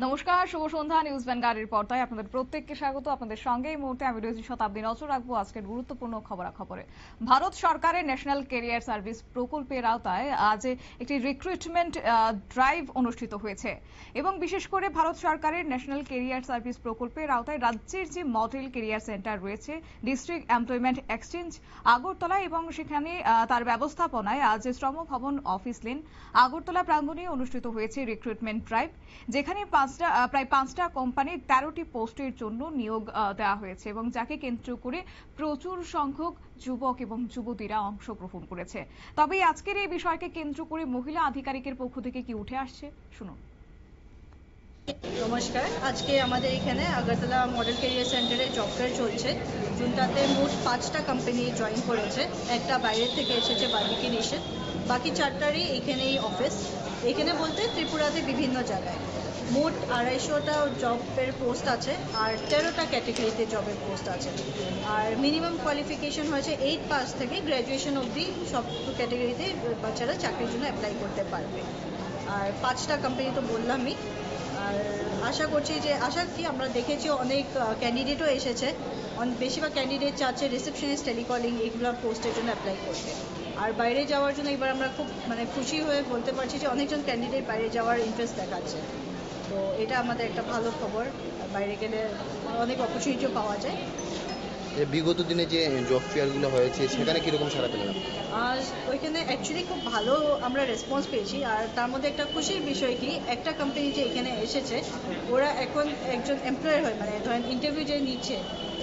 নমস্কার, শুভ সন্ধ্যা। নিউজ ভ্যানগার্ডের পর্দায় আপনাদের প্রত্যেককে স্বাগত। আপনাদের সঙ্গে এই মুহূর্তে আমি রয়েছি শতাব্দী। নজর রাখবো আজকের গুরুত্বপূর্ণ খবরাখবরে। ভারত সরকারের ন্যাশনাল ক্যারিয়ার সার্ভিস প্রকল্পের আওতায় আজ একটি রিক্রুটমেন্ট ড্রাইভ অনুষ্ঠিত হয়েছে এবং বিশেষ করে ভারত সরকারের ন্যাশনাল ক্যারিয়ার সার্ভিস প্রকল্পের আওতায় রাজ্যের যে মডেল ক্যারিয়ার সেন্টার রয়েছে ডিস্ট্রিক্ট এমপ্লয়মেন্ট এক্সচেঞ্জ আগরতলা এবং সেখানে তার ব্যবস্থাপনায় আজ শ্রম ভবন অফিস লেন আগরতলা প্রাঙ্গণে অনুষ্ঠিত হয়েছে রিক্রুটমেন্ট ড্রাইভ, যেখানে প্রায় 5টা কোম্পানির 13টি পোস্টের জন্য নিয়োগ দেওয়া হয়েছে এবং যাকে কেন্দ্র করে প্রচুর সংখ্যক যুবক এবং যুবতীরা অংশগ্রহণ করেছে। তবে আজকের এই বিষয়কে কেন্দ্র করে মহিলা আধিকারিকের পক্ষ থেকে কি উঠে আসছে শুনুন। নমস্কার, আজকে আমাদের এখানে আগরতলা মডেল ক্যারিয়ার সেন্টারে জব ফেয়ার চলছে, যেটাতে মোট 5টা কোম্পানি জয়েন করেছে। একটা বাইরের থেকে এসেছে বার্বিকি নেশন, বাকি 4টারই এখানেই অফিস। এখানে বলতে ত্রিপুরাতে বিভিন্ন জায়গায় মোট 250টা জবের পোস্ট আছে আর 13টা ক্যাটাগরিতে জবের পোস্ট আছে। আর মিনিমাম কোয়ালিফিকেশন হয়েছে 8 পাস থেকে গ্র্যাজুয়েশন অবধি সব ক্যাটাগরিতে বাচ্চারা চাকরির জন্য অ্যাপ্লাই করতে পারবে। আর 5টা কোম্পানি তো বললামই। আর আশা করছি যে আমরা দেখেছি অনেক ক্যান্ডিডেটও এসেছে। বেশিরভাগ ক্যান্ডিডেট চাচ্ছে রিসেপশনিস্ট, টেলিকলিং এগুলো পোস্টের জন্য অ্যাপ্লাই করতে। আর বাইরে যাওয়ার জন্য এবার আমরা খুব খুশি হয়ে বলতে পারছি যে অনেকজন ক্যান্ডিডেট বাইরে যাওয়ার ইন্টারেস্ট দেখাচ্ছে। তো এটা আমাদের একটা ভালো খবর, বাইরে গেলে অনেক অপরচুনিটিও পাওয়া যায়। বিগত দিনে যে জব ফেয়ারগুলো হয়েছে সেখানে কীরকম সাড়া পেলেন? আর ওইখানে অ্যাকচুয়ালি খুব ভালো আমরা রেসপন্স পেয়েছি। আর তার মধ্যে একটা খুশির বিষয় কি, একটা কোম্পানি যে এখানে এসেছে ওরা এখন একজন এমপ্লয়ার হয়, ধরেন ইন্টারভিউ যে নিচ্ছে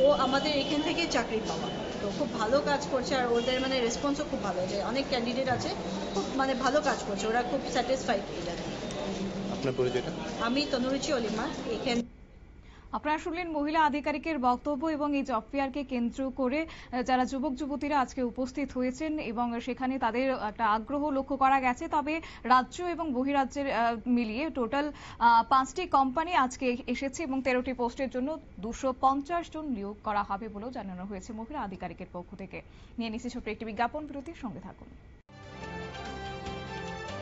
ও আমাদের এখান থেকে চাকরি পাওয়া। তো খুব ভালো কাজ করছে আর ওদের রেসপন্সও খুব ভালো, যে অনেক ক্যান্ডিডেট আছে খুব ভালো কাজ করছে, ওরা খুব স্যাটিসফাইড এটা। আপনার পরিচয়টা? আমি তনুরুচি অলিমা। এখানে আপনারা শুনলেন মহিলা আধিকারিকের বক্তব্য এবং এই জব ফেয়ারকে কেন্দ্র করে যারা যুবক যুবতীরা আজকে উপস্থিত হয়েছেন এবং সেখানে তাদের একটা আগ্রহ লক্ষ্য করা গেছে। তবে রাজ্য এবং বহিরাজ্যের মিলিয়ে টোটাল 5টি কোম্পানি আজকে এসেছে এবং 13টি পোস্টের জন্য 250 জন নিয়োগ করা হবে বলেও জানানো হয়েছে মহিলা আধিকারিকের পক্ষ থেকে। নিয়ে নিচ্ছে ছোট্ট একটি বিজ্ঞাপন বিরতির সঙ্গে থাকুন।